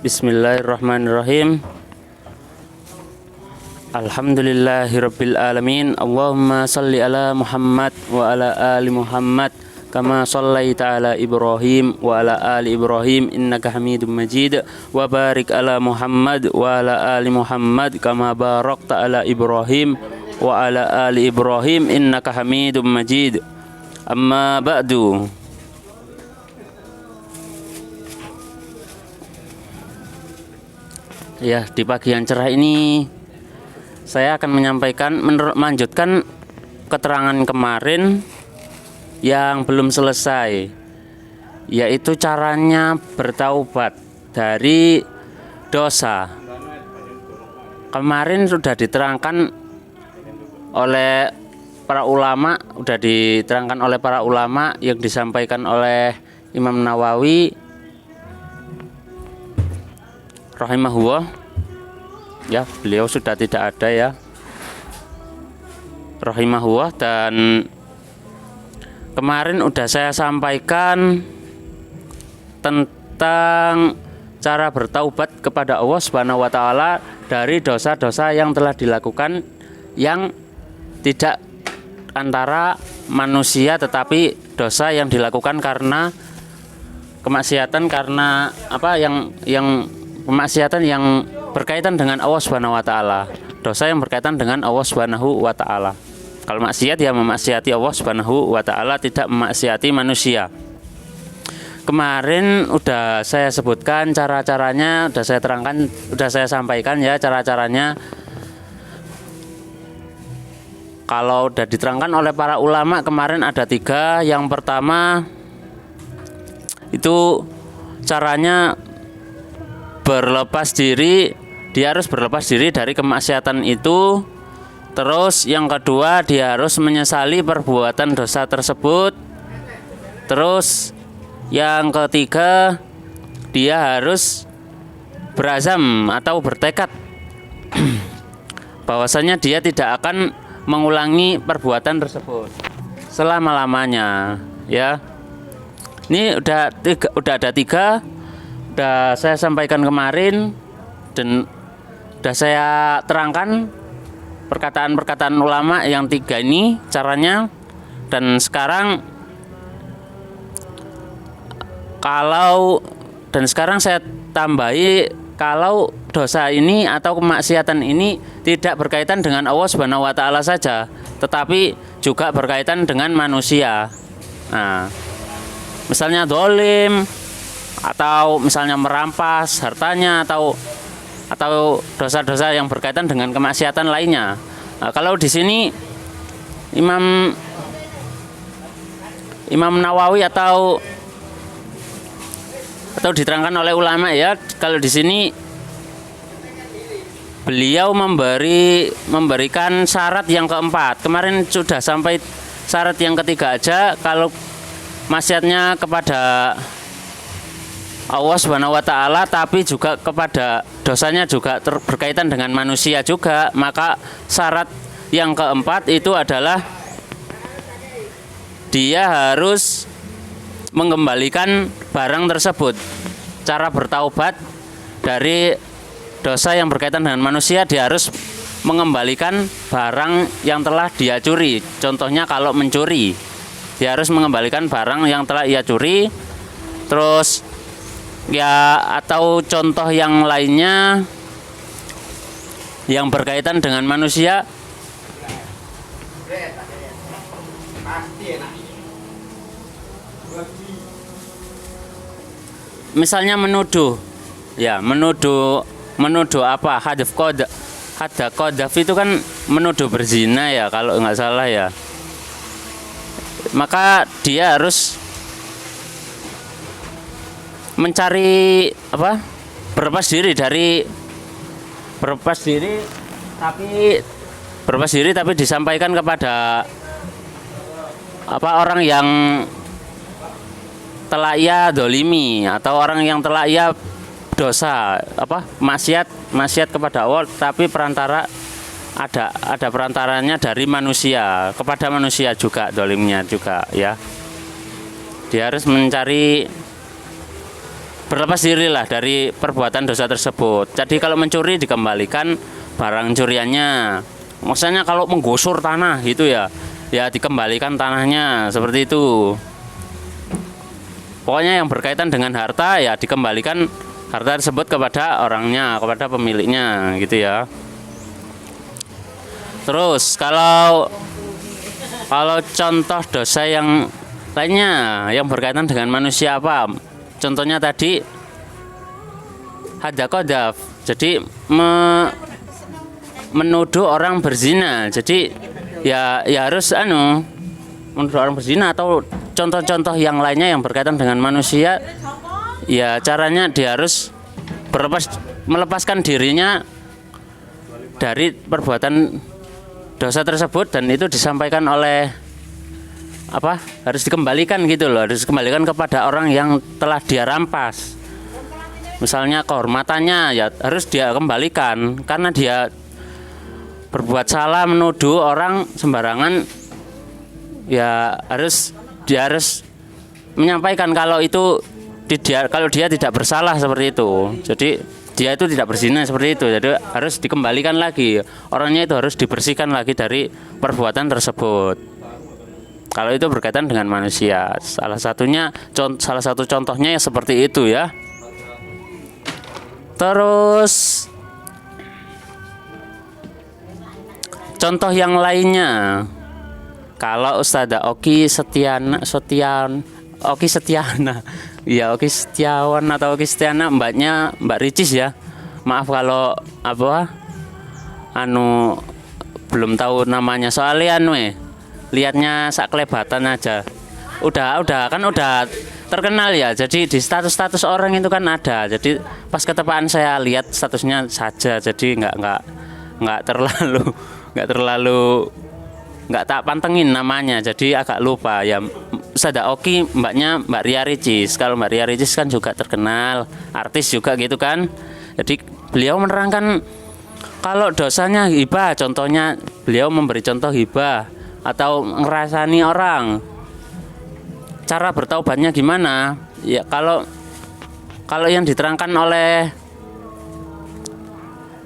Bismillahirrahmanirrahim. Alhamdulillahirabbil alamin. Allahumma shalli ala Muhammad wa ala ali Muhammad kama shallaita ala Ibrahim wa ala ali Ibrahim innaka Hamidum Majid. Wa barik ala Muhammad wa ala ali Muhammad kama barakta ala Ibrahim wa ala ali Ibrahim innaka Hamidum Majid. Amma ba'du. Ya, di pagi yang cerah ini saya akan melanjutkan keterangan kemarin yang belum selesai, yaitu caranya bertaubat dari dosa. Kemarin sudah diterangkan oleh para ulama, yang disampaikan oleh Imam Nawawi rahimahullah. Ya, beliau sudah tidak ada ya, rahimahullah. Dan kemarin udah saya sampaikan tentang cara bertaubat kepada Allah Subhanahu wa taala dari dosa-dosa yang telah dilakukan, yang tidak antara manusia tetapi dosa yang dilakukan karena kemaksiatan, karena kemaksiatan yang berkaitan dengan Allah Subhanahu wa taala. Dosa yang berkaitan dengan Allah Subhanahu wa taala. Kalau maksiat ya memaksiati Allah Subhanahu wa taala, tidak memaksiati manusia. Kemarin udah saya sebutkan cara-caranya, udah saya terangkan, udah saya sampaikan ya cara-caranya. Kalau udah diterangkan oleh para ulama kemarin ada 3. Yang pertama itu caranya berlepas diri, dia harus berlepas diri dari kemaksiatan itu. Terus yang kedua, dia harus menyesali perbuatan dosa tersebut. Terus yang ketiga, dia harus berazam atau bertekad bahwasanya dia tidak akan mengulangi perbuatan tersebut selama-lamanya ya. Ini udah ada 3. Udah saya sampaikan kemarin dan udah saya terangkan perkataan-perkataan ulama yang 3 ini caranya. Dan sekarang saya tambahi, kalau dosa ini atau kemaksiatan ini tidak berkaitan dengan Allah Subhanahu wa taala saja, tetapi juga berkaitan dengan manusia. Nah, misalnya zalim, atau misalnya merampas hartanya, atau dosa-dosa yang berkaitan dengan kemaksiatan lainnya. Nah, kalau di sini Imam Nawawi atau diterangkan oleh ulama ya, kalau di sini beliau memberikan syarat yang keempat. Kemarin sudah sampai syarat yang ketiga aja, kalau maksiatnya kepada Allah Subhanahu wa taala tapi juga kepada dosanya juga berkaitan dengan manusia juga, maka syarat yang keempat itu adalah dia harus mengembalikan barang tersebut. Cara bertaubat dari dosa yang berkaitan dengan manusia, dia harus mengembalikan barang yang telah dia curi. Contohnya kalau mencuri, dia harus mengembalikan barang yang telah ia curi. Terus ya, atau contoh yang lainnya yang berkaitan dengan manusia, misalnya menuduh apa, hadaf qadzaf itu kan menuduh berzina ya kalau nggak salah ya. Maka dia harus mencari berlepas diri tapi disampaikan kepada orang yang telah ia dolimi, atau orang yang telah ia dosa maksiat kepada Allah, tapi ada perantaranya dari manusia, kepada manusia juga dolimnya juga ya. Dia harus mencari berlepas diri lah dari perbuatan dosa tersebut. Jadi kalau mencuri dikembalikan barang curiannya. Maksudnya kalau menggusur tanah gitu ya dikembalikan tanahnya, seperti itu. Pokoknya yang berkaitan dengan harta ya dikembalikan harta tersebut kepada orangnya, kepada pemiliknya gitu ya. Terus kalau contoh dosa yang lainnya yang berkaitan dengan manusia apa? Contohnya tadi hadakodaf, jadi menuduh orang berzina. Jadi ya harus menuduh orang berzina, atau contoh-contoh yang lainnya yang berkaitan dengan manusia. Ya caranya dia harus melepaskan dirinya dari perbuatan dosa tersebut, dan itu disampaikan oleh harus dikembalikan gitu loh, harus dikembalikan kepada orang yang telah dia rampas. Misalnya kehormatannya ya harus dia kembalikan, karena dia berbuat salah menuduh orang sembarangan. Ya dia harus menyampaikan kalau dia tidak bersalah seperti itu. Jadi dia itu tidak berzina seperti itu. Jadi harus dikembalikan lagi. Orangnya itu harus dibersihkan lagi dari perbuatan tersebut. Kalau itu berkaitan dengan manusia. Salah satu contohnya ya seperti itu ya. Terus contoh yang lainnya. Kalau Ustazah Oki Setiana ya Oki Setiawan atau Oki Setiana, mbaknya Mbak Ricis ya. Maaf kalau belum tahu namanya, soalnya lihatnya sak kelebatan aja. Udah terkenal ya. Jadi di status orang itu kan ada. Jadi pas ketepaan saya lihat statusnya saja. Jadi nggak terlalu nggak tak pantengin namanya, jadi agak lupa ya. Ustazah Oki mbaknya Mbak Ria Ricis. Kalau Mbak Ria Ricis kan juga terkenal, artis juga gitu kan. Jadi beliau menerangkan kalau dosanya hibah, contohnya beliau memberi contoh hibah atau ngerasani orang, cara bertaubatnya gimana ya. Kalau yang diterangkan oleh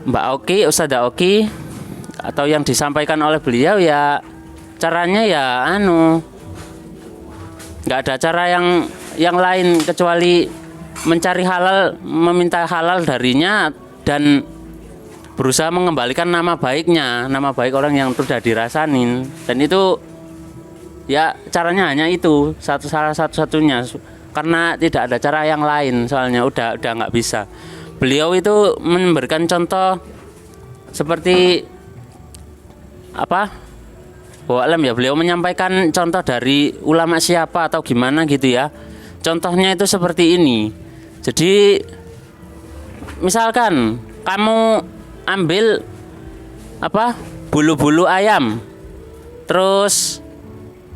Mbak Oki, Ustazah Oki, atau yang disampaikan oleh beliau ya caranya ya nggak ada cara yang lain kecuali mencari halal, meminta halal darinya, dan berusaha mengembalikan nama baik orang yang sudah dirasanin. Dan itu ya caranya hanya itu salah satu-satunya, karena tidak ada cara yang lain, soalnya udah nggak bisa. Beliau itu memberikan contoh seperti ya beliau menyampaikan contoh dari ulama siapa atau gimana gitu ya. Contohnya itu seperti ini. Jadi misalkan kamu ambil bulu-bulu ayam, terus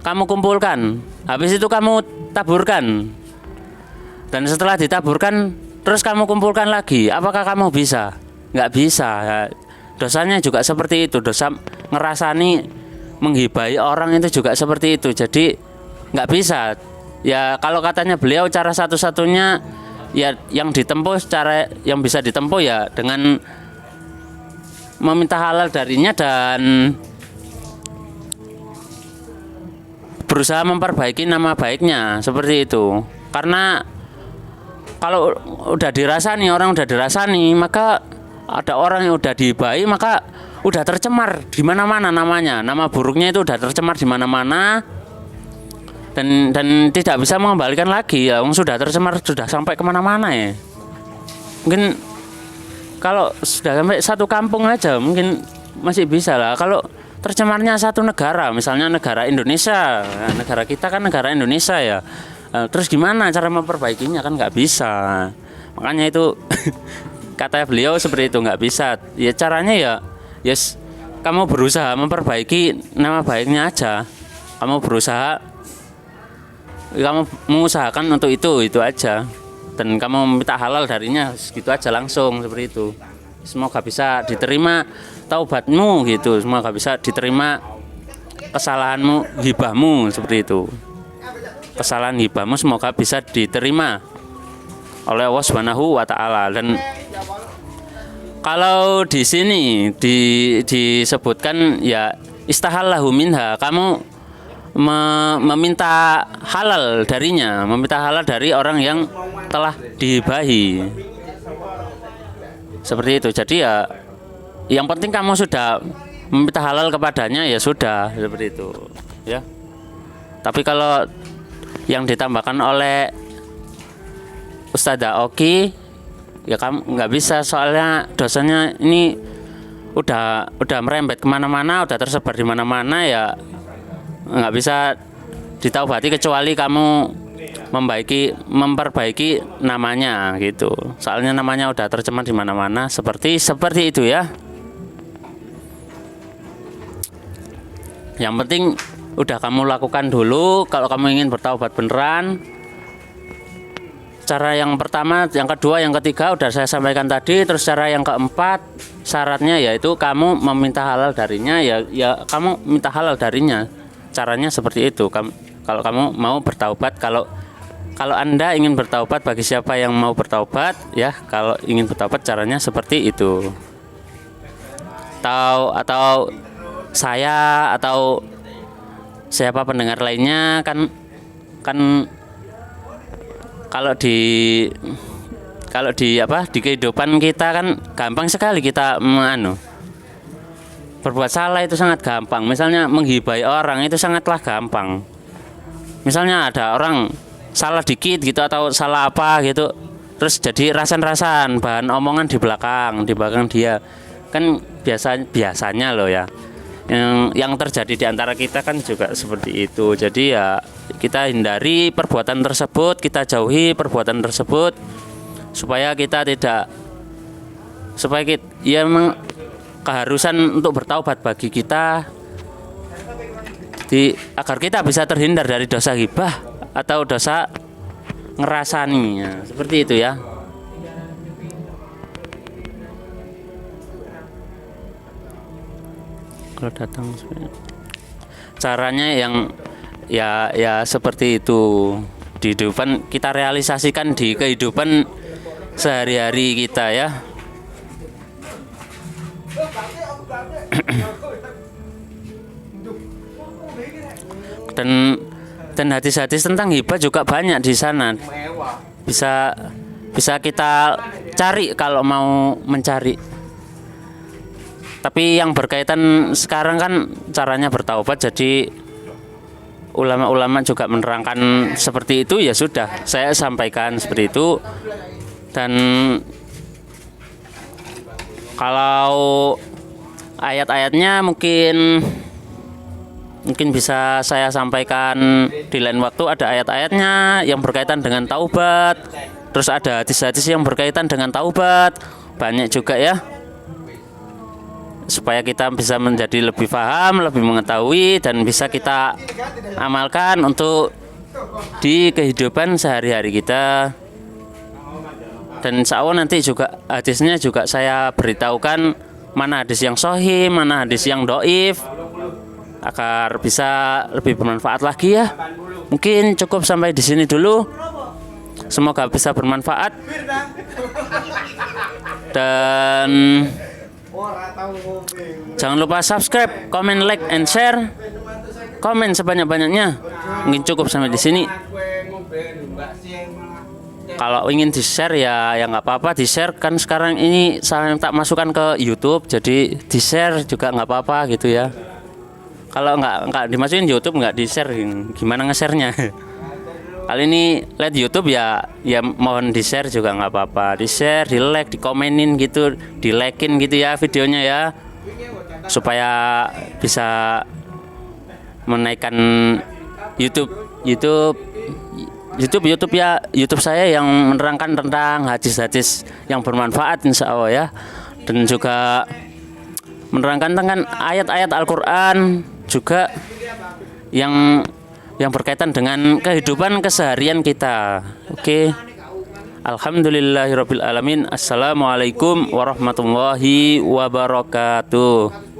kamu kumpulkan, habis itu kamu taburkan, dan setelah ditaburkan terus kamu kumpulkan lagi, apakah kamu bisa? Nggak bisa ya. Dosanya juga seperti itu. Dosa ngerasani menghibai orang itu juga seperti itu. Jadi nggak bisa ya. Kalau katanya beliau cara satu-satunya ya yang ditempuh, cara yang bisa ditempuh ya dengan meminta halal darinya dan berusaha memperbaiki nama baiknya, seperti itu. Karena kalau udah dirasani, orang udah dirasani, maka ada orang yang udah dihibai, maka udah tercemar di mana-mana namanya. Nama buruknya itu udah tercemar di mana-mana, dan tidak bisa mengembalikan lagi ya. Sudah tercemar, sudah sampai kemana-mana ya. Mungkin kalau sudah sampai satu kampung aja mungkin masih bisa lah. Kalau tercemarnya satu negara, misalnya negara Indonesia, negara kita kan negara Indonesia ya. Terus gimana cara memperbaikinya, kan nggak bisa. Makanya itu kata beliau seperti itu, nggak bisa. Ya caranya ya yes, kamu berusaha memperbaiki nama baiknya aja. Kamu mengusahakan untuk itu aja. Dan kamu meminta halal darinya, segitu aja langsung, seperti itu. Semoga bisa diterima taubatmu gitu. Semoga bisa diterima kesalahanmu, hibahmu, seperti itu. Kesalahan hibahmu semoga bisa diterima. oleh Allah Subhanahu wa taala. Dan kalau di sini disebutkan ya istahallahu minha, kamu meminta halal darinya, meminta halal dari orang yang telah dihibahi. Seperti itu. Jadi ya yang penting kamu sudah meminta halal kepadanya, ya sudah, seperti itu ya. Tapi kalau yang ditambahkan oleh Ustadzah Oki, ya kamu nggak bisa, soalnya dosanya ini udah merembet kemana-mana, udah tersebar di mana-mana, ya nggak bisa ditaubati kecuali kamu memperbaiki namanya gitu. Soalnya namanya udah tercemar di mana-mana, seperti itu ya. Yang penting udah kamu lakukan dulu kalau kamu ingin bertaubat beneran. Cara yang pertama, yang kedua, yang ketiga udah saya sampaikan tadi. Terus cara yang keempat, syaratnya yaitu kamu meminta halal darinya, ya kamu minta halal darinya. Caranya seperti itu. Kalau kamu mau bertaubat, kalau Anda ingin bertaubat, bagi siapa yang mau bertaubat ya, kalau ingin bertaubat caranya seperti itu. Atau saya atau siapa pendengar lainnya kan kalau di di kehidupan kita kan gampang sekali kita berbuat salah, itu sangat gampang. Misalnya menghibai orang itu sangatlah gampang. Misalnya ada orang salah dikit gitu atau salah apa gitu, terus jadi rasan-rasan bahan omongan di belakang dia. Kan biasanya loh ya. Yang terjadi di antara kita kan juga seperti itu. Jadi ya kita hindari perbuatan tersebut, kita jauhi perbuatan tersebut supaya kita memang keharusan untuk bertaubat bagi kita agar kita bisa terhindar dari dosa ghibah atau dosa ngerasani ya, seperti itu ya. Kalau datang caranya yang ya seperti itu, di kehidupan kita realisasikan di kehidupan sehari-hari kita ya. dan hadis-hadis tentang hibah juga banyak di sana, bisa kita cari kalau mau mencari. Tapi yang berkaitan sekarang kan caranya bertaubat, jadi ulama-ulama juga menerangkan seperti itu, ya sudah saya sampaikan seperti itu. Dan kalau ayat-ayatnya mungkin bisa saya sampaikan di lain waktu. Ada ayat-ayatnya yang berkaitan dengan taubat, terus ada hadis-hadis yang berkaitan dengan taubat, banyak juga ya, supaya kita bisa menjadi lebih paham, lebih mengetahui, dan bisa kita amalkan untuk di kehidupan sehari-hari kita. Dan insya Allah nanti juga hadisnya juga saya beritahukan mana hadis yang sahih, mana hadis yang dhaif, agar bisa lebih bermanfaat lagi ya. Mungkin cukup sampai di sini dulu. Semoga bisa bermanfaat. Dan jangan lupa subscribe, comment, like, and share. Komen sebanyak-banyaknya. Mungkin cukup sampai di sini. Kalau ingin di-share ya nggak apa-apa, di-share kan sekarang ini saya tak masukkan ke YouTube, jadi di-share juga nggak apa-apa gitu ya. Kalau nggak dimasukin YouTube, nggak di-share, gimana nge-share-nya? Kali ini lihat YouTube ya mohon di-share juga nggak apa-apa, di-share, di-like, dikomenin gitu, di-like-in gitu ya videonya ya, supaya bisa menaikkan YouTube ya, YouTube saya yang menerangkan tentang hadis-hadis yang bermanfaat insya Allah ya, dan juga menerangkan tentang ayat-ayat Al-Quran juga yang berkaitan dengan kehidupan keseharian kita. Oke. Alhamdulillahirabbil alamin. Assalamualaikum warahmatullahi wabarakatuh.